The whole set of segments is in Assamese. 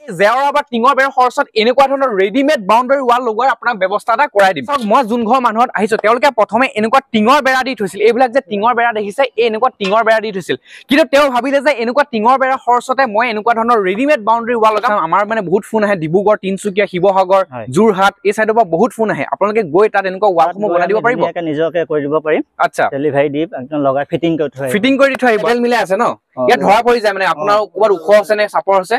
জেওৰা বা টিঙৰ বেৰ খৰচত এনেকুৱা ধৰণৰ ৰেডিমেড বাউণ্ডাৰী ৱাল লগোৱাৰ আপোনাক ব্যৱস্থা এটা কৰাই দিম। মই যোন ঘৰ মানুহত আহিছো তেওঁলোকে প্ৰথমে এনেকুৱা টিঙৰ বেৰা দি থৈছিল, এইবিলাক যে টিঙৰ বেৰা দেখিছে এই এনেকুৱা টিঙৰ বেৰা দি থৈছিল, কিন্তু তেওঁ ভাবিলে যে এনেকুৱা টিঙৰ বেৰা খৰচতে মই এনেকুৱা ধৰণৰ ৰেডিমেড বাউণ্ডাৰী ৱাল লগাম। আমাৰ মানে বহুত ফোন আহে ডিব্ৰুগড়, তিনচুকীয়া, শিৱসাগৰ, যোৰহাট এই চাইডৰ পৰা বহুত ফোন আহে। আপোনালোকে গৈ তাত এনেকুৱা ৱালসমূহ বনাই দিব পাৰিব? নিজকে কৰি দিব পাৰিম। আচ্ছা, ডেলিভাৰী দি একদম লগাই ফিটিং কৰি থৈ আহিব। মিলাই আছে ন? ইয়াত ধৰা পৰি যায় মানে আপোনাৰ ক'ৰবাত ওখ আছে নে চাপৰ আছে?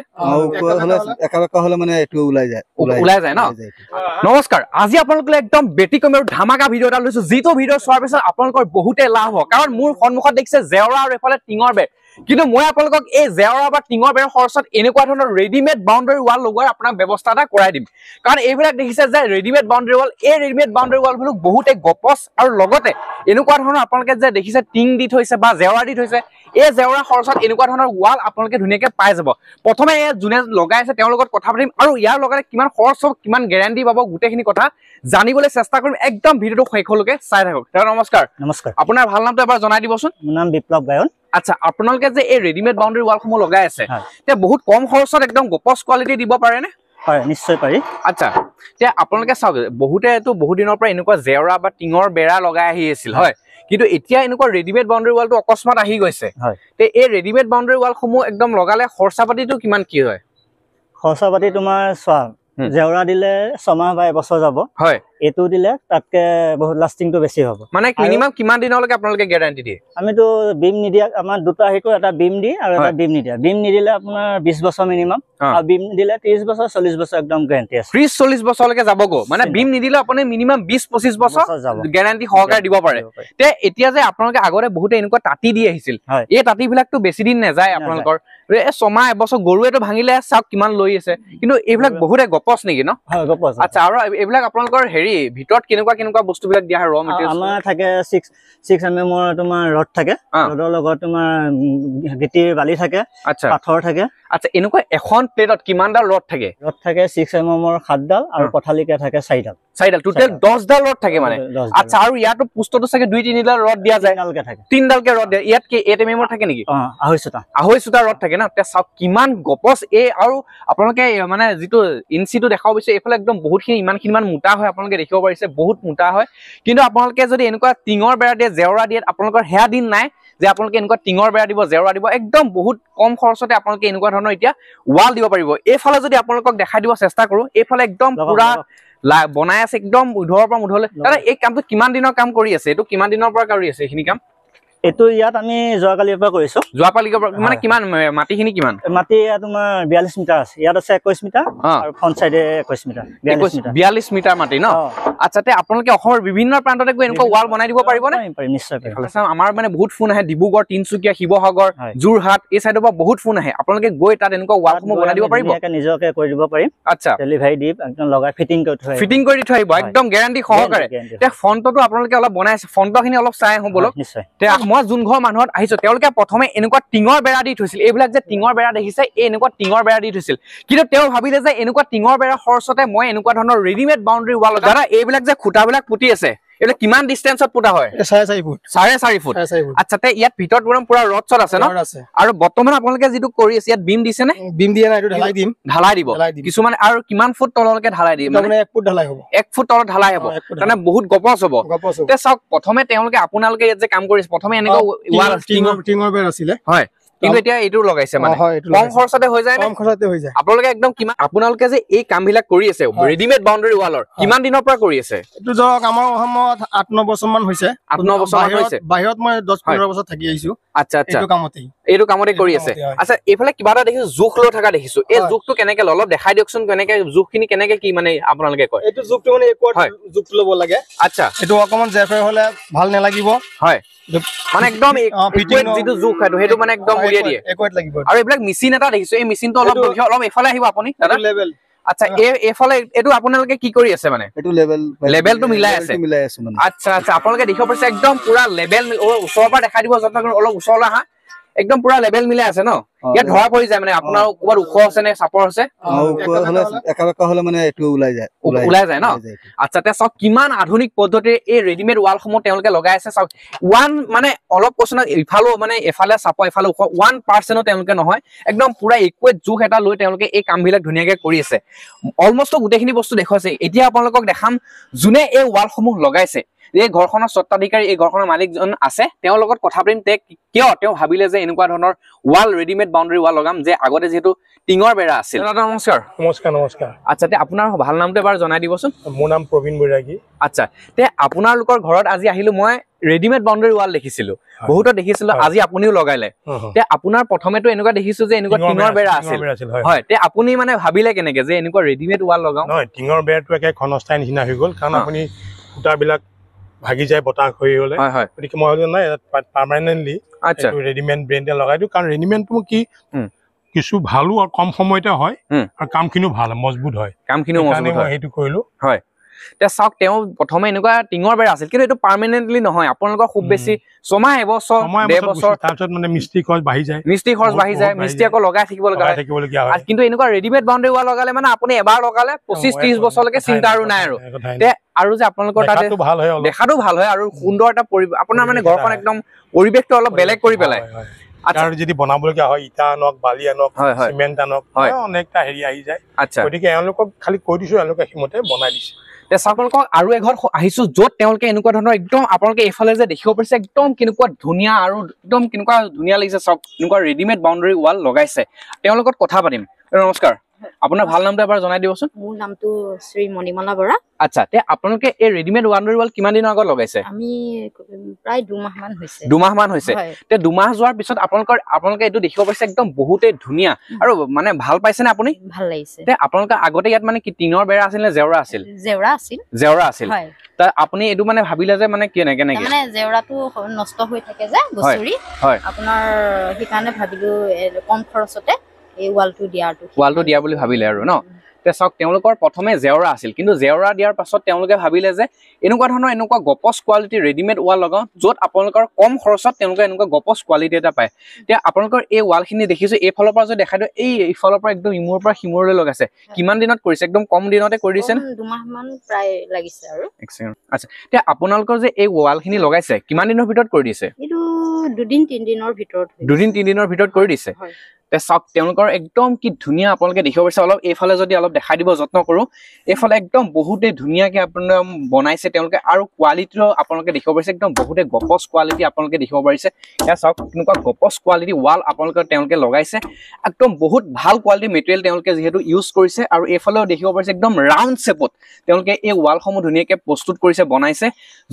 ওলাই যায় ন? নমস্কাৰ, আজি আপোনালোকে একদম ব্যতিক্ৰমী আৰু ধামাকা ভিডিঅ' এটা লৈছো, যিটো ভিডিঅ' চোৱাৰ পিছত আপোনালোকৰ বহুতে লাভ হ'ব। কাৰণ মোৰ সন্মুখত দেখিছে জেওৰা আৰু এফালে টিঙৰ বেৰ, কিন্তু মই আপোনালোকক এই জেওৰা বা টিঙৰ বেৰ খৰচত এনেকুৱা ধৰণৰ ৰেডিমেড বাউণ্ডাৰী ৱাল লগোৱাৰ আপোনাক ব্যৱস্থা এটা কৰাই দিম। কাৰণ এইবিলাক দেখিছে যে ৰেডিমেড বাউণ্ডাৰী ৱাল, এই ৰেডিমেড বাউণ্ডাৰী ৱাল বিলাক বহুতে গপচ আৰু লগতে এনেকুৱা ধৰণৰ আপোনালোকে যে দেখিছে টিং দি থৈছে বা জেওৰা দি থৈছে, এই জেওৰা খৰচত এনেকুৱা ধৰণৰ ৱাল আপোনালোকে ধুনীয়াকে পাই যাব। প্ৰথমে যোনে লগাই আছে তেওঁৰ লগত কথা পাতিম আৰু ইয়াৰ লগতে কিমান খৰচ হ'ব, কিমান গেৰাণ্টি পাব, গোটেইখিনি কথা জানিবলৈ চেষ্টা কৰিম। একদম ভিডিঅ'টো শেষলৈকে চাই থাকক। নমস্কাৰ। নমস্কাৰ। আপোনাৰ ভাল নামটো এবাৰ জনাই দিবচোন। মোৰ নাম বিপ্লৱ গায়ন। আচ্ছা, আপোনালোকে যে এই ৰেডিমেড বাউণ্ডাৰী ৱালসমূহ লগাই আছে, এতিয়া বহুত কম খৰচত একদম গপচ কোৱালিটি দিব পাৰেনে? হয়, নিশ্চয় পাৰি। আচ্ছা, এতিয়া আপোনালোকে চাওক, বহুতেতো বহুত দিনৰ পৰা এনেকুৱা জেওৰা বা টিঙৰ বেৰা লগাই আহি আছিল, হয়, কিন্তু এতিয়া এনেকুৱা ৰেডিমেড বাউণ্ডাৰী ৱালটো অকস্মাত আহি গৈছে। এই ৰেডিমেড বাউণ্ডাৰী ৱালসমূহ একদম লগালে খৰচা পাতিটো কিমান কি হয়? খৰচা পাতি তোমাৰ চোৱা, জেওৰা দিলে 6 মাহ বা এবছৰ যাব, হয়, এইটো দিলে তাতকে বহুত লাষ্টিংটো বেছি হ'ব। মানে মিনিমাম কিমান দিনলৈকে আপোনালোকে গ্যাৰান্টি দিয়ে? আমিতো বিম নিদিয়া, আমাৰ দুটা হেতু, এটা বিম দি আৰু এটা বিম নিদিয়া। বিম নিদিলে আপোনাৰ 20 বছৰ মিনিমাম, আৰু বিম দিলে 30 বছৰ 40 বছৰ একদম গ্যাৰান্টি আছে। 30-40 বছৰলৈকে যাবগৈ, মানে বিম নিদিলে আপুনি মিনিমাম 20-25 বছৰ গ্যাৰান্টি সহকাৰে দিব পাৰে। তে এতিয়া যে আপোনালোকে আগতে বহুতে এনেকুৱা তাঁতি দি আহিছিল, এই তাঁতি বিলাকতো বেছি দিন নাযায় আপোনালোকৰ, 6 মাহ এবছৰ গৰুৱেটো ভাঙিলে চাওক কিমান লৈ আছে, কিন্তু এইবিলাক বহুতে গপচ নেকি ন? হয়, গপচ। আচ্ছা, আৰু এইবিলাক আপোনালোকৰ ভিতৰত কেনেকুৱা বস্তুবিলাক দিয়া হয়? ৰ মেটেৰিয়েল আমাৰ থাকে 6 mm তোমাৰ ৰড থাকে, ৰডৰ লগত তোমাৰ গিটিৰ বালি থাকে, আচ্ছা, পাথৰ থাকে। আচ্ছা, এনেকুৱা এখন প্লেটত কিমানডাল ৰড থাকে? ৰড থাকে 6 mm 7ডাল আৰু পথালিকে থাকে 4ডাল। টোটেল 10ডাল ৰড থাকে মানে। আচ্ছা, আৰু ইয়াতো পুষ্টটো চাগে 2-3ডাল ৰড দিয়া যায়? 3ডালকে ৰড দিয়ে। ইয়াত কি 8 mm থাকে নেকি? 2.5 ৰড থাকে ন? এতিয়া চাওক কিমান গপচ। আৰু আপোনালোকে মানে যিটো ইঞ্চিটো দেখাব বিচাৰিছে, এইফালে একদম বহুতখিনি ইমান মোটা হয়, আপোনালোকে দেখিব পাৰিছে বহুত মোটা হয়। কিন্তু আপোনালোকে যদি এনেকুৱা টিঙৰ বেৰা দিয়ে, জেওৰা দিয়ে, আপোনালোকৰ সেয়া দিন নাই যে আপোনালোকে এনেকুৱা টিঙৰ বেৰা দিব, জেওৰা দিব। একদম বহুত কম খৰচতে আপোনালোকে এনেকুৱা ধৰণৰ এতিয়া ৱাল দিব পাৰিব। এইফালে যদি আপোনালোকক দেখাই দিব চেষ্টা কৰো, এইফালে একদম পুৰা বনাই আছে, একদম উধৰৰ পৰা মুধলৈ। দাদা, এই কামটো কিমান দিনৰ কাম কৰি আছে? এইটো কিমান দিনৰ পৰা কৰি আছে এইখিনি কাম? এইটো ইয়াত আমি যোৱাকালিৰ পৰা কৰিছো। যোৱাকালিৰ পৰা মানে কিমান মাটিখিনি কিমান? মাটি তোমাৰ 42 মিটাৰ আছে। ইয়াত আছে 21 মিটাৰ আৰু ফ্ৰন্ট চাইডে 21 মিটাৰ। 42 মিটাৰ মাটি ন? আচ্ছা, আপোনালোকে অসমৰ বিভিন্ন প্ৰান্ততে গৈ এনেকুৱা ৱাল বনাই দিব পাৰিবনে? পাৰিম, নিশ্চয় পাৰিম। আমাৰ মানে বহুত ফোন আহে ডিব্ৰুগড়, তিনচুকীয়া, শিৱসাগৰ, যোৰহাট এই চাইডৰ পৰা বহুত ফোন আহে। আপোনালোকে গৈ তাত এনেকুৱা ৱালসমূহ বনাই দিব পাৰিব? নিজকে কৰি দিব পাৰিম। আচ্ছা, ডেলিভাৰী দি একদম লগাই ফিটিং কৰি থৈ আহিব, একদম গ্যাৰান্টি সহকাৰে। এতিয়া ফ্ৰন্টটো আপোনালোকে অলপ বনাই আছে, ফ্ৰন্টখিনি অলপ চাই আহো বলক। নিশ্চয়। মই যোন ঘৰ মানুহত আহিছো তেওঁলোকে প্ৰথমে এনেকুৱা টিঙৰ বেৰা দি থৈছিল, এইবিলাক যে টিঙৰ বেৰা দেখিছে এই এনেকুৱা টিঙৰ বেৰা দি থৈছিল, কিন্তু তেওঁ ভাবিলে যে এনেকুৱা টিঙৰ বেৰা খৰচতে মই এনেকুৱা ধৰণৰ ৰেডিমেড বাউণ্ডাৰী ৱাল। দাদা, এইবিলাক যে খুঁটাবিলাক পুতি আছে, এইবিলাক কিমান ডিষ্টেন্সত পুতা হয়? 4.5 ফুট। 4.5 ফুট। আচ্ছা, ইয়াত ভিতৰত পুৰা ৰড চড আছে ন? আৰু বৰ্তমান আপোনালোকে যিটো কৰি আছে, ইয়াত বিম দিছে নে? বিম দিয়া নাই, ঢালাই দিম। ঢালাই দিব কিছুমান। আৰু কিমান ফুট তললৈকে ঢালাই দিয়ে? মানে 1 ফুট ঢালাই হ'ব। 1 ফুট তলত ঢালাই হ'ব, মানে বহুত গপচ হ'ব। তে চাওক, প্ৰথমে তেওঁলোকে আপোনালোকে ইয়াত যে কাম কৰিছে, প্ৰথমে এনেকুৱা টিঙৰ বেৰ আছিলে, হয়, কিন্তু এতিয়া এইটো লগাইছে মানে কম খৰচতে হৈ যায়। কম খৰচতে হৈ যায়। আপোনালোকে একদম কিমান, আপোনালোকে যে এই কাম বিলাক কৰি আছে ৰেডিমেড বাউণ্ডাৰী ৱালৰ, কিমান দিনৰ পৰা কৰি আছে? এইটো ধৰক আমাৰ অসমত 8-9 বছৰ মান হৈছে। 8-9 বছৰ হৈছে। বাহিৰত মই 10-15 বছৰ থাকি আহিছো। আচ্ছা, এইটো কামতে কৰি আছে। আচ্ছা, এইফালে কিবা এটা দেখিছো জোখ লৈ থকা দেখিছো, এই জোখটো কেনেকে অলপ দেখাই দিয়কচোন। কেনেকে জোখখিনি কেনেকে কি মানে আপোনালোকে কয়? এইটো জোখটো মানে একোৱাট জোখটো ল'ব লাগে। আচ্ছা, এইটো অকমান জেফে হলে ভাল নালাগিব। হয়, মানে একদম যিটো জোখ সেইটো মানে একদম উলিয়াই দিয়ে। আৰু এইবিলাক মেচিন এটা দেখিছো, এই মেচিনটো অলপ এইফালে আহিব আপুনি দাদা। আচ্ছা, এইফালে এইটো আপোনালোকে কি কৰি আছে? মানে এইটো লেভেলটো মিলাই আছে। আচ্ছা, আপোনালোকে দেখিব পাৰিছে একদম পুৰা লেভেল। ওচৰৰ পৰা দেখাই দিব যত্ন কৰি, অলপ ওচৰলৈ আহা। একদম পুৰা লেভেল মিলাই আছে ন? ইয়াত ধৰা পৰি যায় মানে আপোনাৰ ক'ৰবাত ওখ আছে নে চাপৰ আছে একাবেকা হলে মানে এইটো ওলাই যায় ন আচ্ছা তে চাওক কিমান আধুনিক পদ্ধতিৰে এই ৰেডিমেড ৱালসমূহ তেওঁলোকে লগাই আছে চাওক ওৱান মানে অলপ কোৱেশ্যন ইফালেও মানে এফালে চাপৰ এফালে ওখ 1% তেওঁলোকে নহয় একদম পুৰা ইকুৱেট জোখ এটা লৈ তেওঁলোকে এই কামবিলাক ধুনীয়াকে কৰি আছে অলমষ্ট গোটেইখিনি বস্তু দেখুৱাইছে এতিয়া আপোনালোকক দেখাম যোনে এই ৱালসমূহ লগাইছে এই ঘৰখনৰ স্বত্বাধিকাৰী এই ঘৰখনৰ মালিকজন আছে তেওঁৰ লগত কথা পাতিম কিয় তেওঁ ভাবিলে যে এনেকুৱা ধৰণৰ ৱাল ৰেডিমেড বাউণ্ডাৰী ৱাল লগাম যে আগতে যেহেতু টিঙৰ বেৰা আছিল নমস্কাৰ নমস্কাৰ আচ্ছা তে আপোনাৰ ভাল নামটো এবাৰ জনাই দিবচোন মোৰ নাম প্ৰবীণ বৈৰাগী আচ্ছা তে আপোনালোকৰ ঘৰত আজি আহিলো মই ৰেডিমেড বাউণ্ডাৰী ৱাল দেখিছিলো বহুত দেখিছিলো আজি আপুনিও লগাইলে তে আপোনাৰ প্ৰথমেতো এনেকুৱা দেখিছো যে এনেকুৱা টিঙৰ বেৰা আছিল হয় তে আপুনি মানে ভাবিলে কেনেকে যে এনেকুৱা ৰেডিমেড ৱাল লগাও নহয় টিঙৰ বেৰাটো একে ঘনস্থায়ী নিচিনা হৈ গ'ল কাৰণ আপুনি খুঁটাবিলাক ভাগি যায় বতাহ হৈ গ'লে গতিকে মই ভাবিলো নাই পাৰ্মানেণ্টলি ৰেডিমেড ব্ৰেণ্ডে লগাই দিওঁ কাৰণ ৰেডিমেডটো কি কিছু ভালো আৰু কম সময়তে হয় আৰু কামখিনিও ভাল মজবুত হয় সেইটো কৰিলো হয় তে চাওক তেওঁ প্ৰথমে এনেকুৱা টিঙৰ বেৰা আছিল কিন্তু এইটো পাৰ্মানেণ্টলি নহয় আপোনালোকৰ খুব বেছি 6 মাহ এবছৰ 1.5 বছৰ তাৰপিছত মানে মিস্ত্ৰী খৰচ বাঢ়ি যায় মিস্ত্ৰী আকৌ লগাই থাকিবলগীয়া হয় কিন্তু এনেকুৱা ৰেডিমেড বাউণ্ডাৰী ৱাল লগালে মানে আপুনি এবাৰ লগালে 25-30 বছৰলৈকে চিন্তা আৰু নাই আৰু যে আপোনালোকৰ তাতে দেখাটো ভাল হয় আৰু সুন্দৰ এটা আপোনাৰ মানে ঘৰখন একদম পৰিৱেশটো অলপ বেলেগ কৰি পেলাই আৰু যদি বনাবলগীয়া হয় ইটা আনক বালি আনক চিমেণ্ট আনক অনেকটা হেৰি আহি যায় গতিকে এওঁলোকক খালি কৈ দিছো এওঁলোকে সেইমতে বনাই দিছে আপোনালোকক আৰু এঘৰ আহিছো য'ত তেওঁলোকে এনেকুৱা ধৰণৰ একদম আপোনালোকে এইফালে যে দেখিব পাৰিছে একদম কেনেকুৱা ধুনীয়া আৰু একদম কেনেকুৱা ধুনীয়া লাগিছে চাওক এনেকুৱা ৰেডিমেড বাউণ্ডাৰী ৱাল লগাইছে তেওঁৰ লগত কথা পাতিম নমস্কাৰ আপোনাৰ ভাল নামটো এবাৰ জনাই দিবচোন মোৰ নামটো শ্ৰী মণিমালা বৰা আচ্ছা তে আপোনালোকে এই ৰেডিমেড বাউণ্ডাৰী ৱাল কিমান দিনৰ আগত লগাইছে আমি প্ৰায় 2 মাহ মান হৈছে 2 মাহ মান হৈছে তে 2 মাহ যোৱাৰ পিছত আপোনালোকে এইটো দেখিব পাৰিছে একদম বহুতে ধুনীয়া আৰু মানে ভাল পাইছে নে আপুনি ভাল লাগিছে তে আপোনালোকে আগতে ইয়াত মানে কি টিঙৰ বেৰা আছিল নে জেওৰা আছিল জেওৰা আছিল তা আপুনি এইটো মানে ভাবিলে যে মানে কেনেকে মানে জেওৰাটো নষ্ট হৈ থাকে যে বছৰি আপোনাৰ হিকানে ভাবিলো কম খৰচতে এই ৱালটো দিয়া বুলি ভাবিলে আৰু ন তে চাওক তেওঁলোকৰ প্ৰথমে জেওৰা আছিল কিন্তু জেওৰা দিয়াৰ পাছত তেওঁলোকে ভাবিলে যে এনেকুৱা ধৰণৰ এনেকুৱা গপচ কোৱালিটি ৰেডিমেড ৱাল লগাও য'ত আপোনালোকৰ কম খৰচত তেওঁলোকে এনেকুৱা গপচ কোৱালিটি এটা পায় এতিয়া আপোনালোকৰ এই ৱালখিনি দেখিছো এইফালৰ পৰা যদি দেখাই দিওঁ এইফালৰ পৰা একদম ইমূৰৰ পৰা সিমূৰলৈ লগাইছে কিমান দিনত কৰিছে একদম কম দিনতে কৰি দিছে 2 মাহ মান প্ৰায় লাগিছে আৰু আচ্ছা এতিয়া আপোনালোকৰ যে এই ৱালখিনি লগাইছে কিমান দিনৰ ভিতৰত কৰি দিছে এইটো 2-3 দিনৰ ভিতৰত কৰি দিছে চাওক তেওঁলোকৰ একদম কি ধুনীয়া আপোনালোকে দেখিব পাৰিছে অলপ এইফালে যদি অলপ দেখাই দিব যত্ন কৰো এইফালে একদম বহুতে ধুনীয়াকে আপোনাৰ বনাইছে তেওঁলোকে আৰু কোৱালিটিও আপোনালোকে দেখিব পাৰিছে একদম বহুতে গপচ কোৱালিটি আপোনালোকে দেখিব পাৰিছে এয়া চাওক কেনেকুৱা গপচ কোৱালিটি ৱাল তেওঁলোকে লগাইছে একদম বহুত ভাল কোৱালিটি মেটেৰিয়েল তেওঁলোকে যিহেতু ইউজ কৰিছে আৰু এইফালেও দেখিব পাৰিছে একদম ৰাউণ্ড শেপত তেওঁলোকে এই ৱালসমূহ ধুনীয়াকে প্ৰস্তুত কৰিছে বনাইছে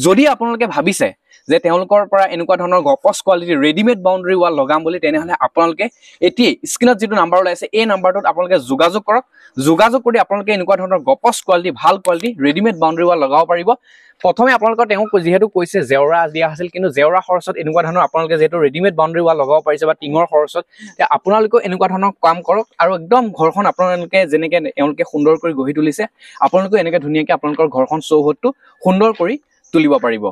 যদি আপোনালোকে ভাবিছে যে তেওঁলোকৰ পৰা এনেকুৱা ধৰণৰ গপচ কোৱালিটি ৰেডিমেড বাউণ্ডাৰী ৱাল লগাম বুলি তেনেহলে আপোনালোকে এতিয়াই স্ক্ৰীনত যিটো নাম্বাৰ ওলাইছে এই নাম্বাৰটোত আপোনালোকে যোগাযোগ কৰক যোগাযোগ কৰি আপোনালোকে এনেকুৱা ধৰণৰ গপচ কোৱালিটি ভাল কোৱালিটি ৰেডিমেড বাউণ্ডাৰী ৱাল লগাব পাৰিব প্ৰথমে আপোনালোকৰ তেওঁ যিহেতু কৈছে জেওৰা দিয়া আছিল কিন্তু জেওৰা খৰচত এনেকুৱা ধৰণৰ আপোনালোকে যেহেতু ৰেডিমেড বাউণ্ডাৰী ৱাল লগাব পাৰিছে বা টিঙৰ খৰচত আপোনালোকেও এনেকুৱা ধৰণৰ কাম কৰক আৰু একদম ঘৰখন আপোনালোকে যেনেকে এওঁলোকে সুন্দৰ কৰি গঢ়ি তুলিছে আপোনালোকেও এনেকে ধুনীয়াকে আপোনালোকৰ ঘৰখন চৌহদটো সুন্দৰ কৰি তুলিব পাৰিব